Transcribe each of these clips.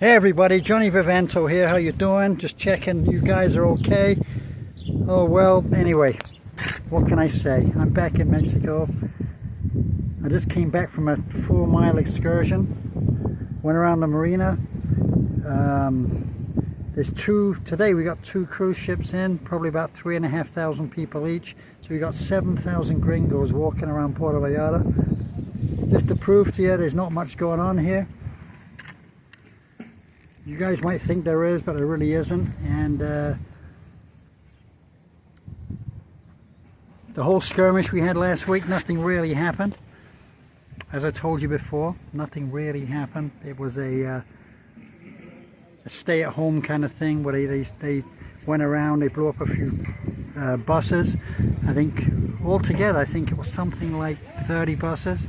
Hey everybody, Johnny Vivento here. How you doing? Just checking you guys are okay. Oh well, anyway, what can I say? I'm back in Mexico. I just came back from a 4-mile excursion. Went around the marina. Today we got 2 cruise ships in, probably about 3,500 people each. So we got 7,000 gringos walking around Puerto Vallarta. Just to prove to you there's not much going on here. You guys might think there is, but there really isn't. And the whole skirmish we had last week, nothing really happened. As I told you before, nothing really happened. It was a stay-at-home kind of thing where they went around, they blew up a few buses. I think altogether, I think it was something like 30 buses.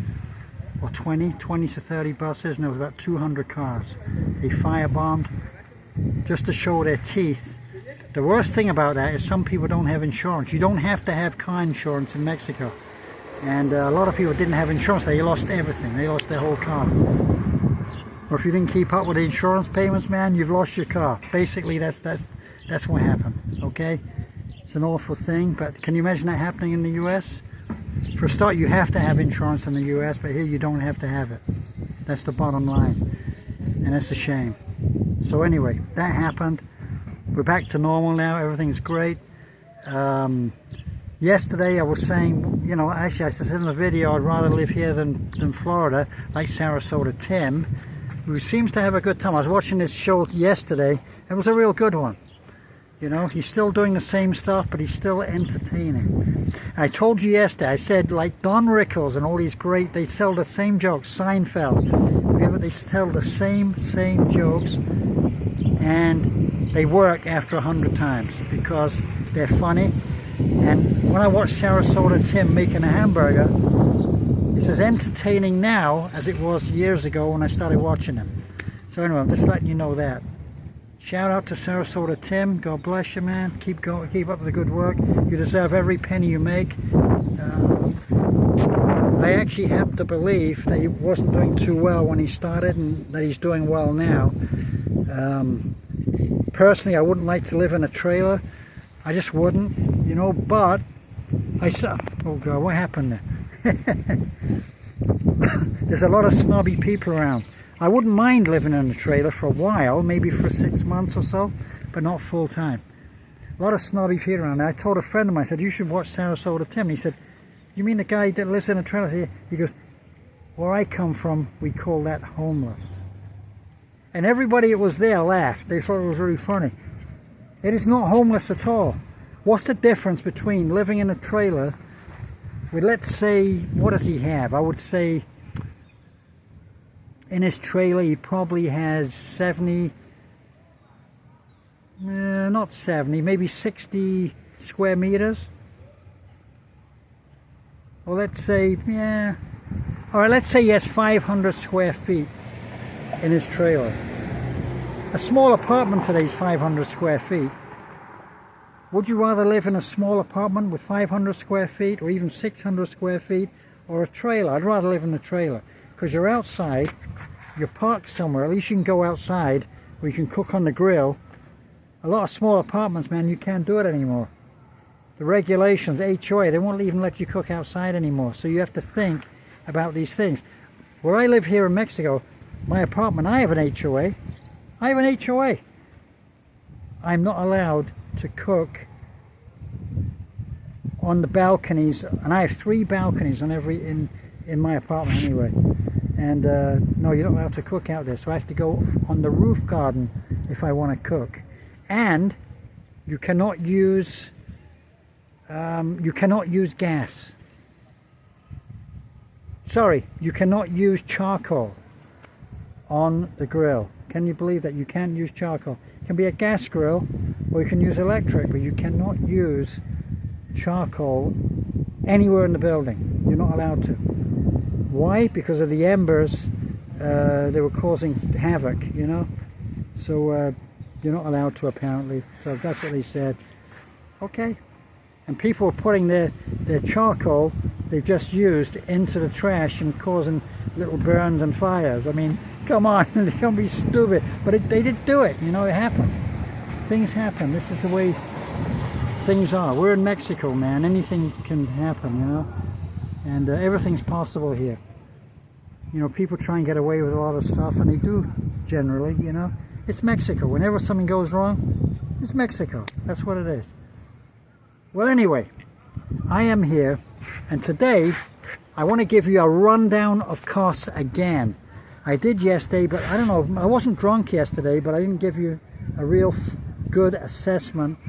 Or 20 to 30 buses, and there was about 200 cars. They firebombed just to show their teeth. The worst thing about that is some people don't have insurance. You don't have to have car insurance in Mexico. And a lot of people didn't have insurance. They lost everything. They lost their whole car. Or if you didn't keep up with the insurance payments, man, you've lost your car. Basically, that's what happened, okay? It's an awful thing, but can you imagine that happening in the US? For a start, you have to have insurance in the US, but here you don't have to have it. That's the bottom line, and that's a shame. So anyway, that happened. We're back to normal now. Everything's great. Yesterday I was saying, you know, actually I said in the video I'd rather live here than Florida, like Sarasota Tim, who seems to have a good time. I was watching this show yesterday. It was a real good one. You know, he's still doing the same stuff, but he's still entertaining. I told you yesterday, I said, like Don Rickles and all these great, they tell the same jokes. Seinfeld, they tell the same jokes, and they work after 100 times because they're funny. And when I watched Sarasota Tim making a hamburger, it's as entertaining now as it was years ago when I started watching him. So anyway, I'm just letting you know that. Shout out to Sarasota Tim. God bless you, man. Keep going. Keep up the good work. You deserve every penny you make. I actually happen to believe that he wasn't doing too well when he started, and that he's doing well now. Personally, I wouldn't like to live in a trailer. I just wouldn't, you know. But I saw. Oh God, what happened there? There's a lot of snobby people around. I wouldn't mind living in a trailer for a while, maybe for 6 months or so, but not full time. A lot of snobby people around there. I told a friend of mine, I said, you should watch Sarasota Tim. And he said, you mean the guy that lives in a trailer? He goes, where I come from, we call that homeless. And everybody that was there laughed. They thought it was really funny. It is not homeless at all. What's the difference between living in a trailer with, let's say, what does he have? I would say, in his trailer, he probably has 70, not 70, maybe 60 square meters. Or let's say, yeah, all right, let's say he has 500 square feet in his trailer. A small apartment today is 500 square feet. Would you rather live in a small apartment with 500 square feet or even 600 square feet or a trailer? I'd rather live in a trailer. Because you're outside, you're parked somewhere, at least you can go outside where you can cook on the grill. A lot of small apartments, man, you can't do it anymore. The regulations, HOA, they won't even let you cook outside anymore. So you have to think about these things. Where I live here in Mexico, my apartment, I have an HOA. I have an HOA. I'm not allowed to cook on the balconies, and I have 3 balconies on in my apartment anyway. And no, you're not allowed to cook out there. So I have to go on the roof garden if I want to cook. And you cannot use gas. Sorry, you cannot use charcoal on the grill. Can you believe that? You can't use charcoal. It can be a gas grill, or you can use electric, but you cannot use charcoal anywhere in the building. You're not allowed to. Why? Because of the embers, they were causing havoc, you know. So you're not allowed to, apparently. So that's what they said. Okay. and people are putting their charcoal they've just used into the trash and causing little burns and fires. I mean, come on, they can't be stupid. But they did do it, you know, it happened. Things happen. This is the way things are. We're in Mexico, man. Anything can happen, you know. And everything's possible here. You know, people try and get away with a lot of stuff, and they do generally, you know. It's Mexico. Whenever something goes wrong, it's Mexico. That's what it is. Well, anyway, I am here, and today I want to give you a rundown of costs again. I did yesterday, but I don't know, I wasn't drunk yesterday, but I didn't give you a real good assessment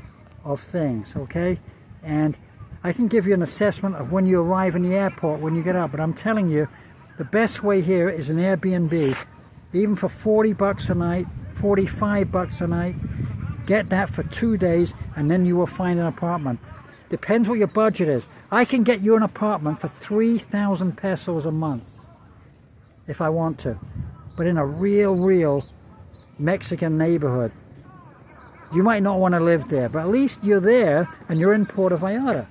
of things, okay? And I can give you an assessment of when you arrive in the airport, when you get out, but I'm telling you, the best way here is an Airbnb. Even for 40 bucks a night, 45 bucks a night, get that for 2 days, and then you will find an apartment. Depends what your budget is. I can get you an apartment for 3,000 pesos a month if I want to, but in a real Mexican neighborhood. You might not want to live there, but at least you're there and you're in Puerto Vallarta.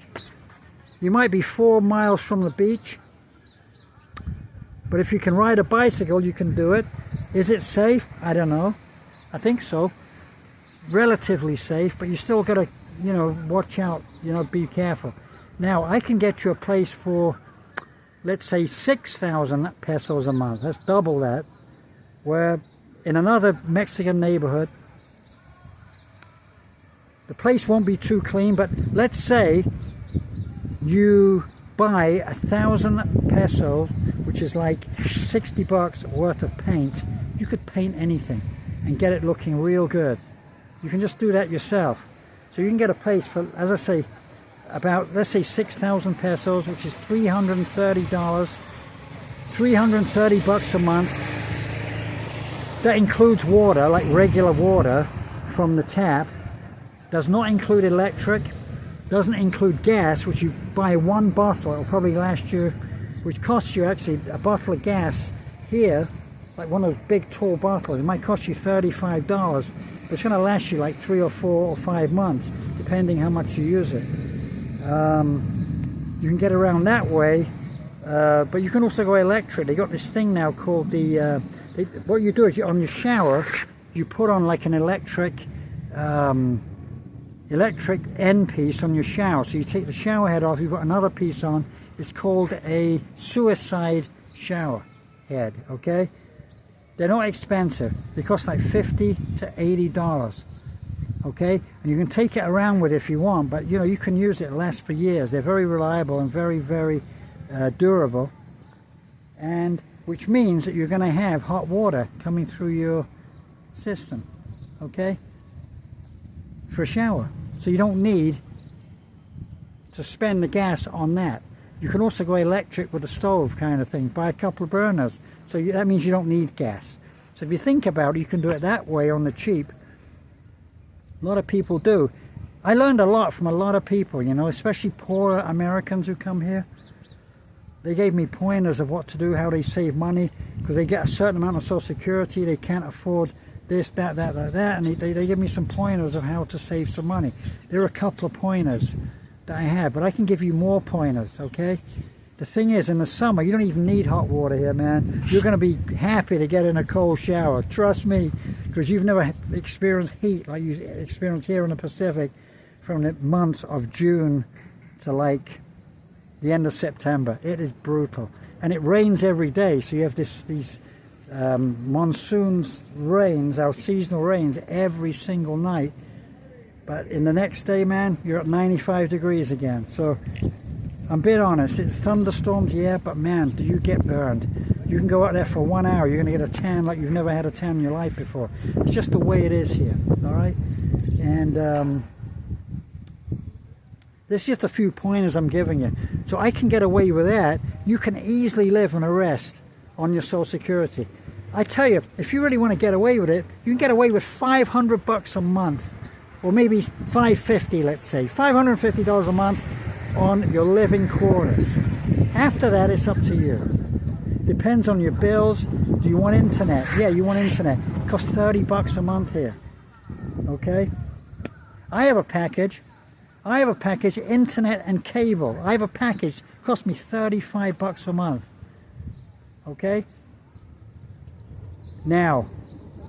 You might be 4 miles from the beach, but if you can ride a bicycle, you can do it. Is it safe? I don't know. I think so. Relatively safe, but you still got to, you know, watch out, you know, be careful. Now, I can get you a place for, let's say, 6,000 pesos a month. That's double that. Where in another Mexican neighborhood, the place won't be too clean, but let's say you buy 1,000 peso, which is like 60 bucks worth of paint. You could paint anything and get it looking real good. You can just do that yourself. So you can get a place for, as I say, about, let's say 6,000 pesos, which is $330, 330 bucks a month. That includes water, like regular water from the tap. Does not include electric, doesn't include gas, which you buy one bottle, it'll probably last you, which costs you actually, a bottle of gas here, like one of those big tall bottles, it might cost you $35, but it's going to last you like 3 or 4 or 5 months, depending how much you use it. You can get around that way, but you can also go electric. They got this thing now called the, what you do is on your shower, you put on like an electric end piece on your shower. So you take the shower head off, you put another piece on. It's called a suicide shower head, okay? They're not expensive. They cost like $50 to $80, okay? And you can take it around with it if you want, but you know, you can use it, it'll last for years. They're very reliable and very durable, and which means that you're going to have hot water coming through your system, okay? For a shower. So you don't need to spend the gas on that. You can also go electric with a stove kind of thing, buy a couple of burners. So that means you don't need gas. So if you think about it, you can do it that way on the cheap. A lot of people do. I learned a lot from a lot of people, you know, especially poor Americans who come here. They gave me pointers of what to do, how they save money, because they get a certain amount of Social Security, they can't afford this, that, and they give me some pointers of how to save some money. There are a couple of pointers that I have, but I can give you more pointers, okay? The thing is, in the summer, you don't even need hot water here, man. You're going to be happy to get in a cold shower, trust me, because you've never experienced heat like you experience here in the Pacific from the months of June to like the end of September. It is brutal, and it rains every day, so you have these monsoons rains, our seasonal rains every single night, but in the next day, man, you're at 95 degrees again. So I'm being honest, it's thunderstorms, yeah, but man, do you get burned. You can go out there for 1 hour, you're going to get a tan like you've never had a tan in your life before. It's just the way it is here, all right? And there's just a few pointers I'm giving you. So I can get away with that. You can easily live on a rest on your Social Security. I tell you, if you really want to get away with it, you can get away with 500 bucks a month, or maybe 550, let's say, $550 a month on your living quarters. After that, it's up to you. Depends on your bills. Do you want internet? Yeah, you want internet. It costs 30 bucks a month here. Okay? I have a package I have a package, internet and cable. I have a package, cost me 35 bucks a month. Okay? Now,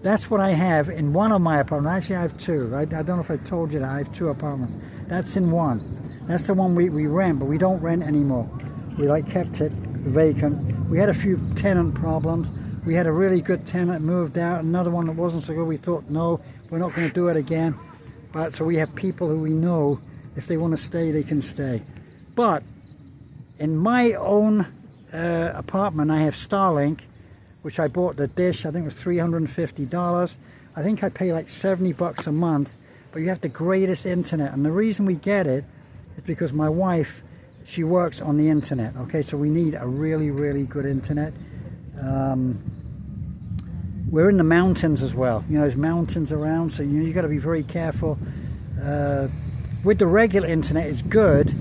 that's what I have in one of my apartments. Actually, I have two. I don't know if I told you that. I have two apartments. That's in one. That's the one we rent, but we don't rent anymore. We kept it vacant. We had a few tenant problems. We had a really good tenant moved out. Another one that wasn't so good. We thought, no, we're not going to do it again. But so we have people who we know, if they want to stay, they can stay. But in my own apartment, I have Starlink, which I bought the dish. I think it was $350. I think I pay like 70 bucks a month, but you have the greatest internet. And the reason we get it is because my wife, she works on the internet. Okay, so we need a really, really good internet. We're in the mountains as well. You know, there's mountains around, so you got to be very careful. With the regular internet, it's good,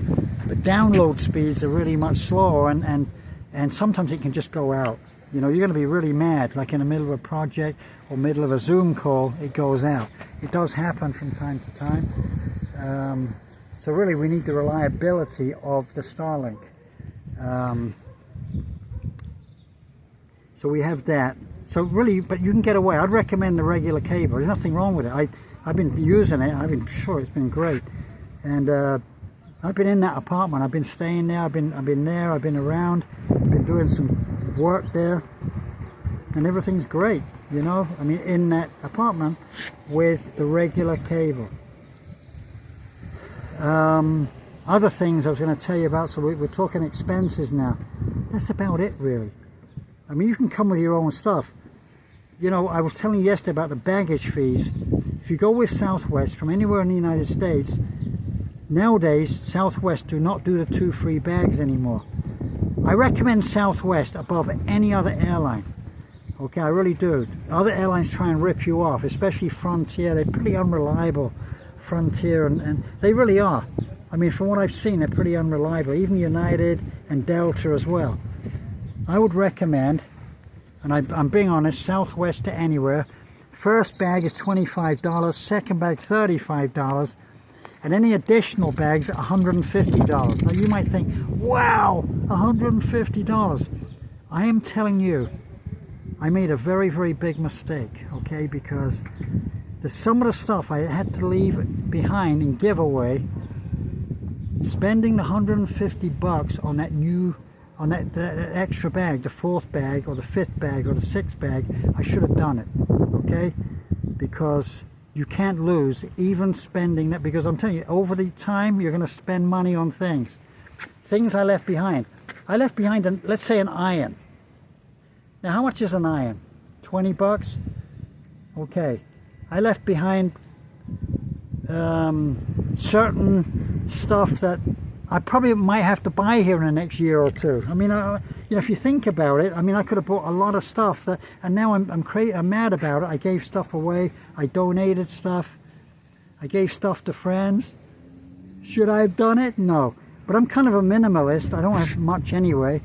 but download speeds are really much slower, and sometimes it can just go out. You know, you're going to be really mad, like in the middle of a project or middle of a Zoom call, it goes out. It does happen from time to time. So really, we need the reliability of the Starlink. So we have that. So really, but you can get away. I'd recommend the regular cable. There's nothing wrong with it. I've been using it. I've been sure it's been great. And I've been in that apartment. I've been staying there. I've been there. I've been around. I've been doing some work there, and everything's great. You know, I mean, in that apartment with the regular cable. Other things I was going to tell you about. So we're talking expenses now. That's about it, really. I mean, you can come with your own stuff. You know, I was telling you yesterday about the baggage fees. If you go with Southwest from anywhere in the United States, nowadays Southwest do not do the 2 free bags anymore. I recommend Southwest above any other airline. Okay, I really do. Other airlines try and rip you off, especially Frontier. They're pretty unreliable, Frontier, and they really are. I mean, from what I've seen, they're pretty unreliable. Even United and Delta as well. I would recommend, and I'm being honest, Southwest to anywhere. First bag is $25, second bag $35, and any additional bags $150. Now you might think, wow, $150. I am telling you, I made a very, very big mistake, okay, because some of the stuff I had to leave behind and give away, spending the $150 on that new that extra bag, the 4th bag or the 5th bag or the 6th bag, I should have done it, okay? Because you can't lose even spending that, because I'm telling you, over the time you're going to spend money on things I left behind. I left behind, let's say, an iron. Now how much is an iron? 20 bucks? Okay. I left behind certain stuff that I probably might have to buy here in the next year or two. I mean, you know, if you think about it, I mean, I could have bought a lot of stuff, and now I'm mad about it. I gave stuff away. I donated stuff. I gave stuff to friends. Should I have done it? No. But I'm kind of a minimalist. I don't have much anyway.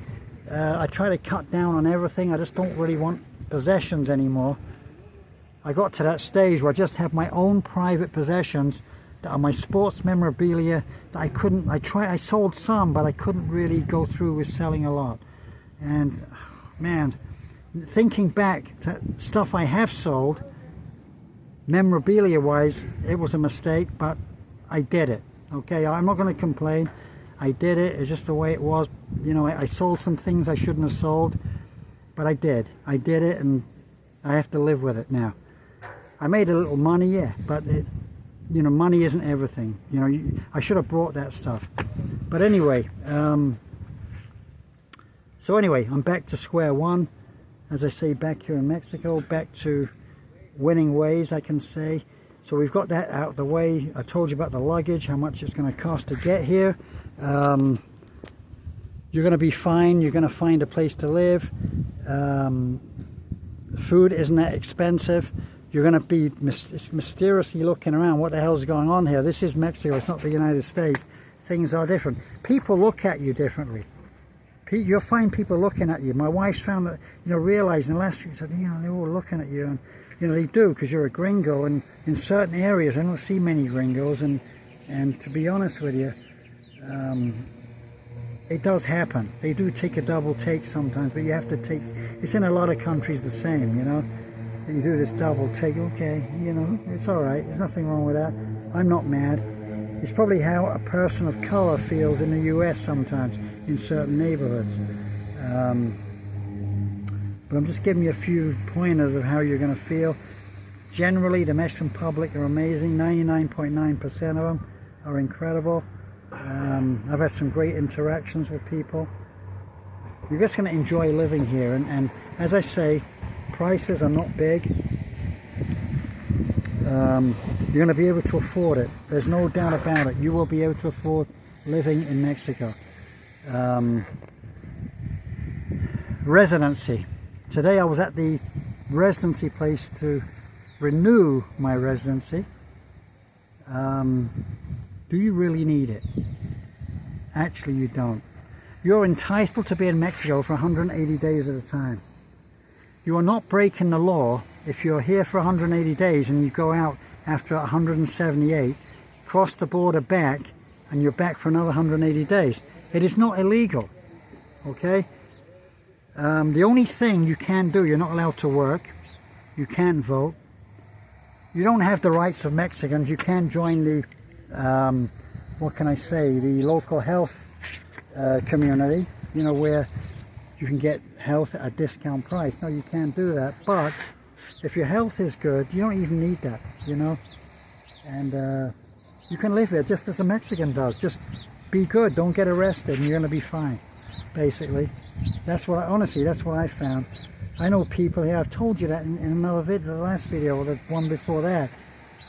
I try to cut down on everything. I just don't really want possessions anymore. I got to that stage where I just have my own private possessions that are my sports memorabilia that I couldn't, I sold some, but I couldn't really go through with selling a lot. And man, thinking back to stuff I have sold, memorabilia wise, it was a mistake, but I did it. Okay, I'm not going to complain. I did it. It's just the way it was. You know, I sold some things I shouldn't have sold, but I did it, and I have to live with it now. I made a little money, yeah, but you know, money isn't everything. You know, I should have brought that stuff. But anyway, so anyway, I'm back to square one. As I say, back here in Mexico, back to winning ways, I can say. So we've got that out of the way. I told you about the luggage, how much it's going to cost to get here. You're going to be fine. You're going to find a place to live. Food isn't that expensive. You're going to be mysteriously looking around. What the hell's going on here? This is Mexico. It's not the United States. Things are different. People look at you differently. You'll find people looking at you. My wife's found that, you know, realizing the last few, said, you know, they're all looking at you. And, you know, they do, because you're a gringo. And in certain areas, I don't see many gringos. And And to be honest with you, it does happen. They do take a double take sometimes, but you have to take, it's in a lot of countries the same, you know. You do this double take, okay, you know, it's alright, there's nothing wrong with that. I'm not mad. It's probably how a person of color feels in the US sometimes, in certain neighborhoods. But I'm just giving you a few pointers of how you're going to feel. Generally, the Mexican public are amazing. 99.9% of them are incredible. I've had some great interactions with people. You're just going to enjoy living here, and as I say, prices are not big. You're going to be able to afford it. There's no doubt about it. You will be able to afford living in Mexico. Residency. Today I was at the residency place to renew my residency. Do you really need it? Actually, you don't. You're entitled to be in Mexico for 180 days at a time. You are not breaking the law if you're here for 180 days and you go out after 178, cross the border back, and you're back for another 180 days. It is not illegal, okay? The only thing you can do, you're not allowed to work, you can't vote, you don't have the rights of Mexicans. You can join the, what can I say, the local health community, you know, where you can get health at a discount price. No, you can't do that, but if your health is good, you don't even need that, you know, and you can live here just as a Mexican does. Just be good, don't get arrested, and you're going to be fine, basically. That's what honestly, that's what I found. I know people here, I've told you that in another video, the last video, or the one before that,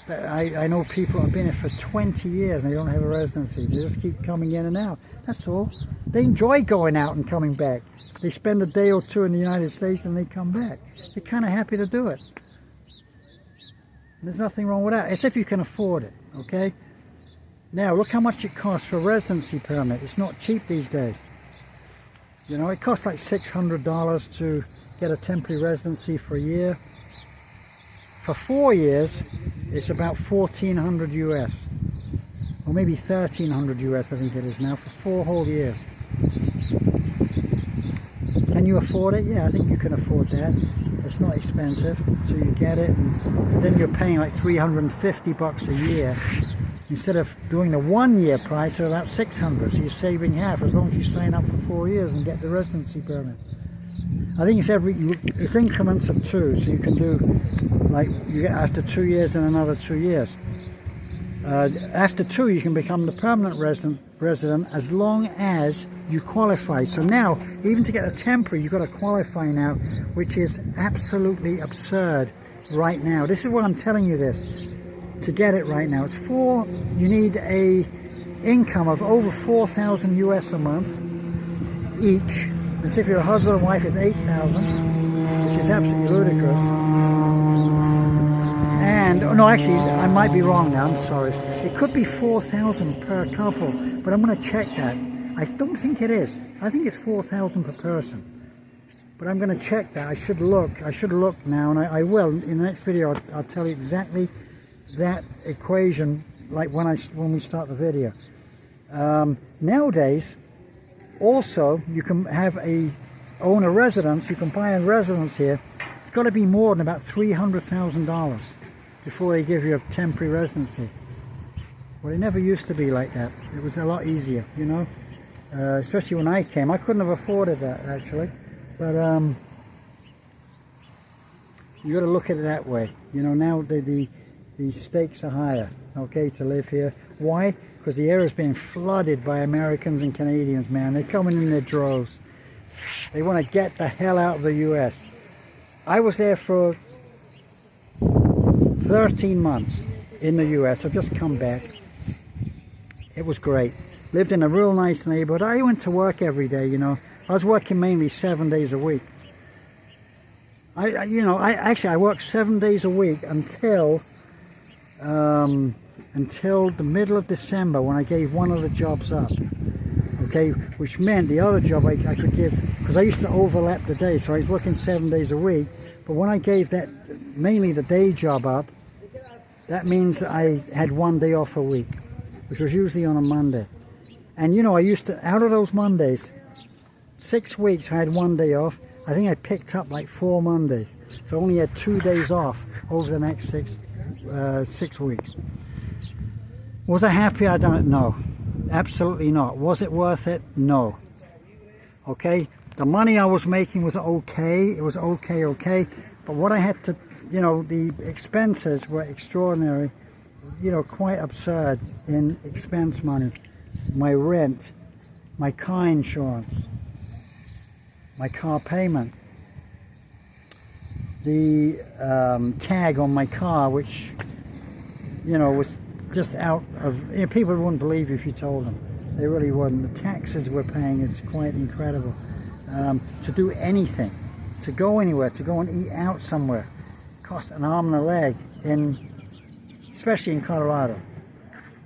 I know people have been here for 20 years and they don't have a residency. They just keep coming in and out. That's all. They enjoy going out and coming back. They spend a day or two in the United States and they come back. They're kind of happy to do it. And there's nothing wrong with that. It's if you can afford it, okay? Now, look how much it costs for a residency permit. It's not cheap these days. You know, it costs like $600 to get a temporary residency for a year. For 4 years, it's about $1,400 US, or maybe $1,300 US, I think it is now, for 4 whole years. Can you afford it? Yeah, I think you can afford that. It's not expensive, so you get it, and then you're paying like $350 a year instead of doing the 1 year price of about $600. So you're saving half as long as you sign up for 4 years and get the residency permit. I think it's increments of 2, so you can do, like, you get after 2 years and another 2 years. After 2, you can become the permanent resident as long as you qualify. So now, even to get a temporary, you've got to qualify now, which is absolutely absurd right now. This is what I'm telling you this, to get it right now. It's you need a income of over 4,000 US a month each. And see, if you're a husband and wife, it's 8,000, which is absolutely ludicrous. And, oh no, actually, I might be wrong now, I'm sorry. It could be 4,000 per couple, but I'm going to check that. I don't think it is. I think it's 4,000 per person. But I'm going to check that. I should look now, and I will. In the next video, I'll tell you exactly that equation, like when we start the video. Nowadays, also, you can own a residence, you can buy a residence here. It's got to be more than about $300,000 before they give you a temporary residency. Well, it never used to be like that. It was a lot easier, you know. Especially when I came. I couldn't have afforded that, actually. But you got to look at it that way. You know, now the stakes are higher, okay, to live here. Why? Because the area is being flooded by Americans and Canadians, man. They're coming in their droves. They want to get the hell out of the US. I was there for 13 months in the US. I've just come back. It was great. Lived in a real nice neighborhood. I went to work every day, you know. I was working mainly 7 days a week. I worked 7 days a week until the middle of December, when I gave one of the jobs up, okay, which meant the other job I could give, because I used to overlap the day, so I was working 7 days a week, but when I gave that, mainly the day job up, that means I had 1 day off a week. which was usually on a Monday. And you know, I used to, out of those Mondays, 6 weeks I had 1 day off. I think I picked up like 4 Mondays. So I only had 2 days off over the next 6 weeks. Was I happy? I don't know. Absolutely not. Was it worth it? No. Okay, the money I was making was okay. It was okay. But what I had to, you know, the expenses were extraordinary. You know, quite absurd in expense money. My rent, my car insurance, my car payment, the tag on my car, which, you know, was just out of, you know, people wouldn't believe you if you told them. They really wouldn't. The taxes we're paying is quite incredible. To do anything, to go anywhere, to go and eat out somewhere, cost an arm and a leg, especially in Colorado.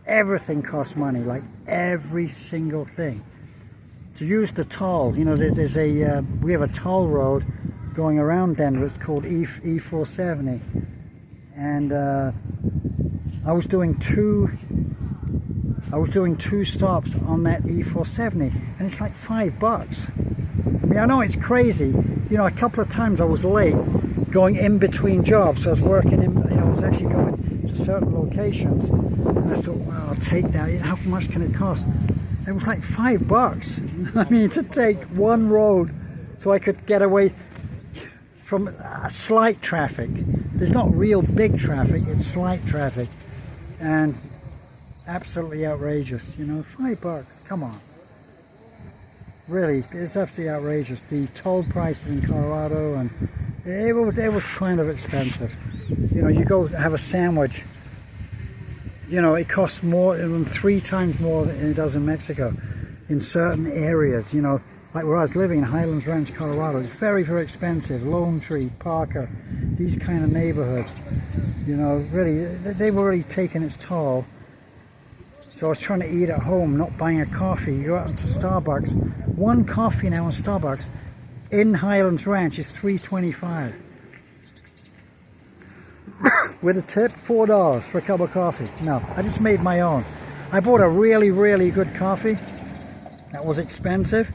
Everything costs money, like every single thing. To use the toll, you know, there's we have a toll road going around Denver. It's called E470, and I was doing two stops on that E470, and it's like $5. I mean, I know it's crazy. You know, a couple of times I was late going in between jobs. I was working in, you know, I was actually going to certain locations, and I thought, well, I'll take that. How much can it cost? It was like $5. I mean, to take one road so I could get away from slight traffic. There's not real big traffic, it's slight traffic. And absolutely outrageous, you know, $5, come on. Really, it's absolutely outrageous. The toll prices in Colorado, and it was kind of expensive. You know, you go have a sandwich, you know, it costs more than 3 times more than it does in Mexico. In certain areas, you know, like where I was living in Highlands Ranch, Colorado, it's very, very expensive. Lone Tree, Parker, these kind of neighborhoods, you know, really, they were really taking its toll. So I was trying to eat at home, not buying a coffee. You go out to Starbucks. One coffee now in Starbucks in Highlands Ranch is $3.25. With a tip, $4 for a cup of coffee. No, I just made my own. I bought a really, really good coffee. That was expensive,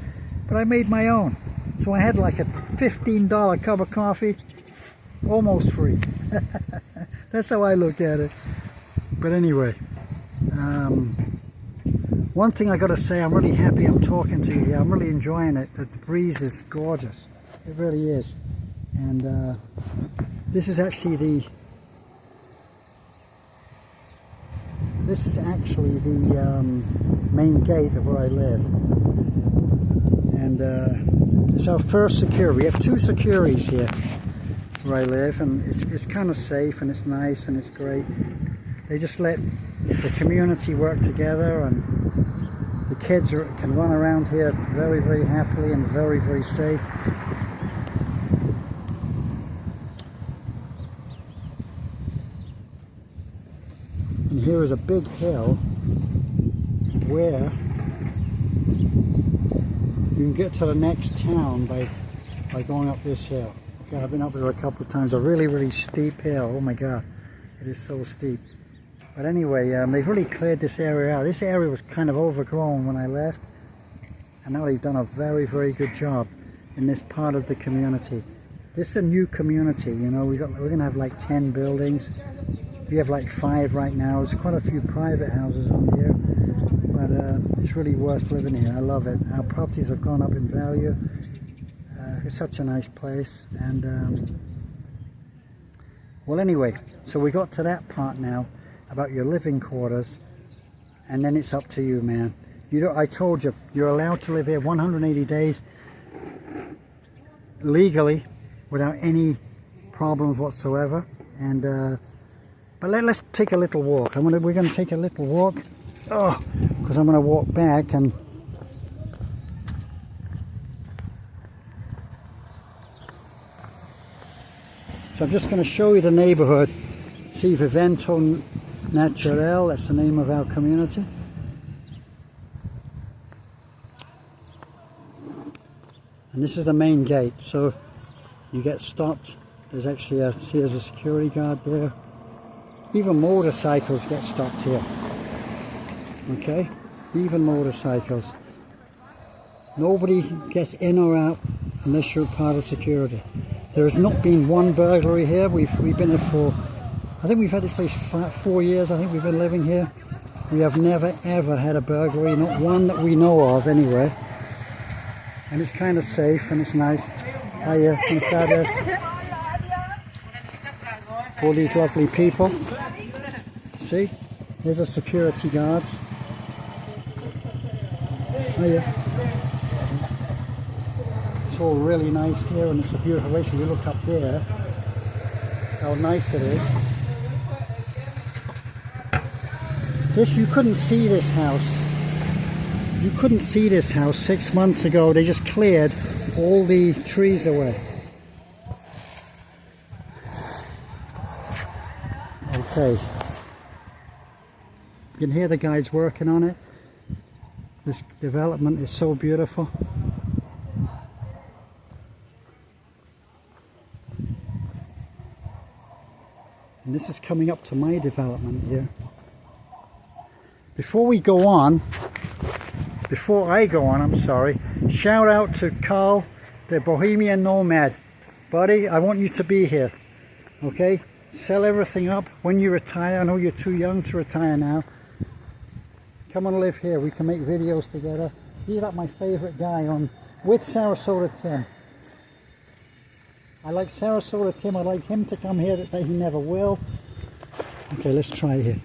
but I made my own. So I had like a $15 cup of coffee, almost free. That's how I look at it. But anyway, one thing I got to say, I'm really happy I'm talking to you here. I'm really enjoying it. The breeze is gorgeous. It really is. And this is actually the main gate of where I live. And it's our first security. We have 2 securities here where I live, and it's kind of safe, and it's nice, and it's great. They just let the community work together, and the kids can run around here very, very happily and very, very safe. And here is a big hill where you can get to the next town by going up this hill. Okay, I've been up there a couple of times. A really, really steep hill. Oh my God, it is so steep. But anyway, they've really cleared this area out. This area was kind of overgrown when I left, and now they've done a very, very good job in this part of the community. This is a new community, you know. We're going to have like 10 buildings. We have like 5 right now. There's quite a few private houses on here, but it's really worth living here. I love it. Our properties have gone up in value. It's such a nice place. And well, anyway, so we got to that part now about your living quarters, and then it's up to you, man. I told you, you're allowed to live here 180 days legally without any problems whatsoever. And but let's take a little walk. We're going to take a little walk. Oh, because I'm going to walk back, and so I'm just going to show you the neighborhood. See, Vivento Natural, that's the name of our community. And this is the main gate, so you get stopped. There's actually there's a security guard there. Even motorcycles get stopped here. Okay, even motorcycles. Nobody gets in or out unless you're part of security. There has not been one burglary here. We've been here for, I think we've had this place 4 years. I think we've been living here. We have never ever had a burglary, not one that we know of anyway. And it's kind of safe and it's nice. Hiya, buenas tardes. All these lovely people. See, here's the security guards. Hiya. It's all really nice here and it's a beautiful place. If you look up there, how nice it is. This, you couldn't see this house. You couldn't see this house 6 months ago. They just cleared all the trees away. Okay. You can hear the guys working on it. This development is so beautiful. And this is coming up to my development here. Before I go on, I'm sorry, shout out to Carl, the Bohemian Nomad. Buddy, I want you to be here, okay? Sell everything up when you retire. I know you're too young to retire now. Come and live here. We can make videos together. He's like my favorite guy on, with Sarasota Tim. I like Sarasota Tim. I'd like him to come here, but he never will. Okay, let's try here.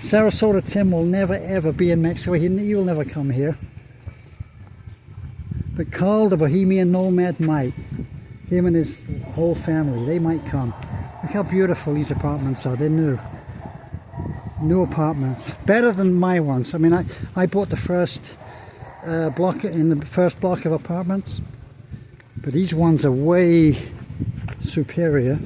Sarasota Tim will never ever be in Mexico. He'll never come here. But Carl, the Bohemian Nomad, might. Him and his whole family, they might come. Look how beautiful these apartments are. They're new. New apartments. Better than my ones. I mean, I bought the first block, in the first block of apartments. But these ones are way superior.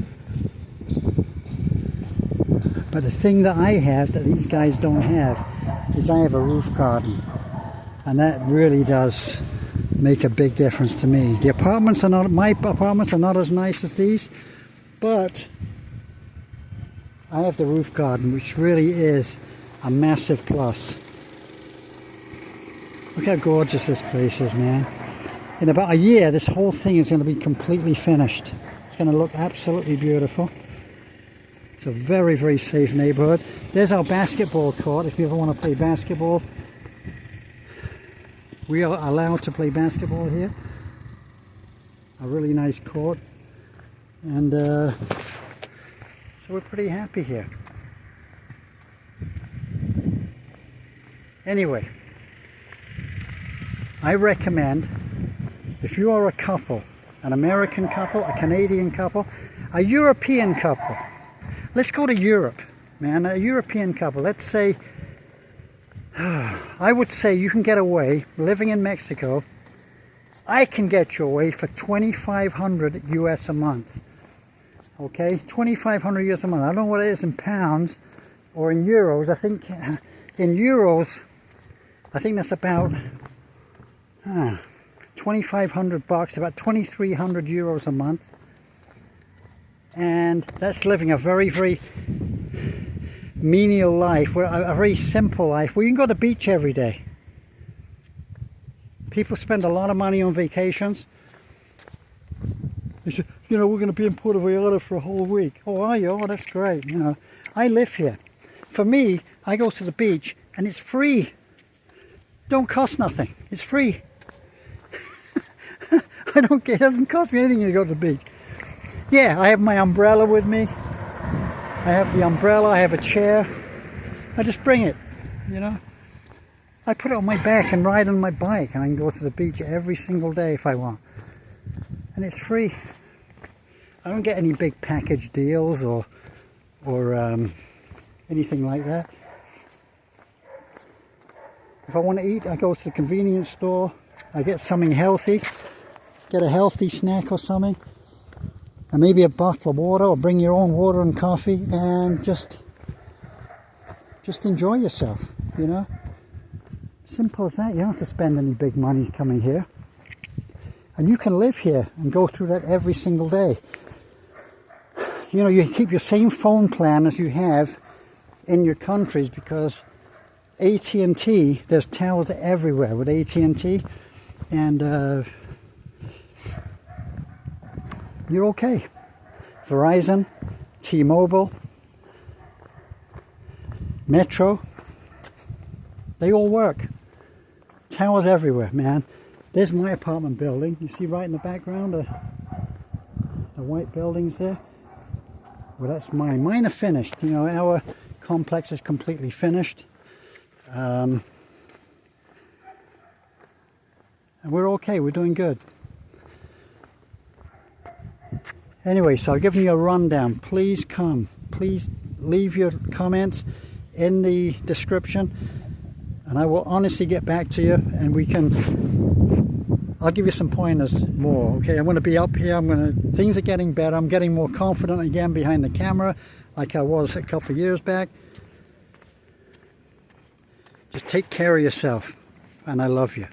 But the thing that I have that these guys don't have is I have a roof garden. And that really does make a big difference to me. The apartments are not, my apartments are not as nice as these, but I have the roof garden, which really is a massive plus. Look how gorgeous this place is, man. In about a year, this whole thing is going to be completely finished. It's going to look absolutely beautiful. It's a very, very safe neighborhood. There's our basketball court. If you ever want to play basketball, we are allowed to play basketball here. A really nice court. And so we're pretty happy here. Anyway, I recommend, if you are a couple, an American couple, a Canadian couple, a European couple, let's go to Europe, man, a European couple. Let's say, I would say you can get away, living in Mexico, I can get you away for $2,500 US a month. Okay, $2,500 US a month. I don't know what it is in pounds or in euros. I think in euros, I think that's about $2,500, about 2,300 euros a month. And that's living a very, very menial life, a very simple life, where you can go to the beach every day. People spend a lot of money on vacations. They say, you know, we're going to be in Puerto Vallarta for a whole week. Oh, are you? Oh, that's great. You know, I live here. For me, I go to the beach and it's free. Don't cost nothing. It's free. It doesn't cost me anything to go to the beach. Yeah, I have my umbrella with me. I have the umbrella, I have a chair. I just bring it, you know. I put it on my back and ride on my bike, and I can go to the beach every single day if I want. And it's free. I don't get any big package deals or anything like that. If I want to eat, I go to the convenience store. I get something healthy. Get a healthy snack or something. And maybe a bottle of water, or bring your own water and coffee, and just enjoy yourself, you know. Simple as that. You don't have to spend any big money coming here. And you can live here and go through that every single day. You know, you keep your same phone plan as you have in your countries, because AT&T, there's towers everywhere with AT&T, and you're okay. Verizon, T-Mobile, Metro, they all work. Towers everywhere, man. There's my apartment building. You see right in the background the white buildings there? Well, that's mine. Mine are finished. You know, our complex is completely finished. And we're okay. We're doing good. Anyway, so I've given you a rundown. Please come. Please leave your comments in the description, and I will honestly get back to you, and I'll give you some pointers more. Okay, I'm going to be up here. Things are getting better. I'm getting more confident again behind the camera, like I was a couple of years back. Just take care of yourself, and I love you.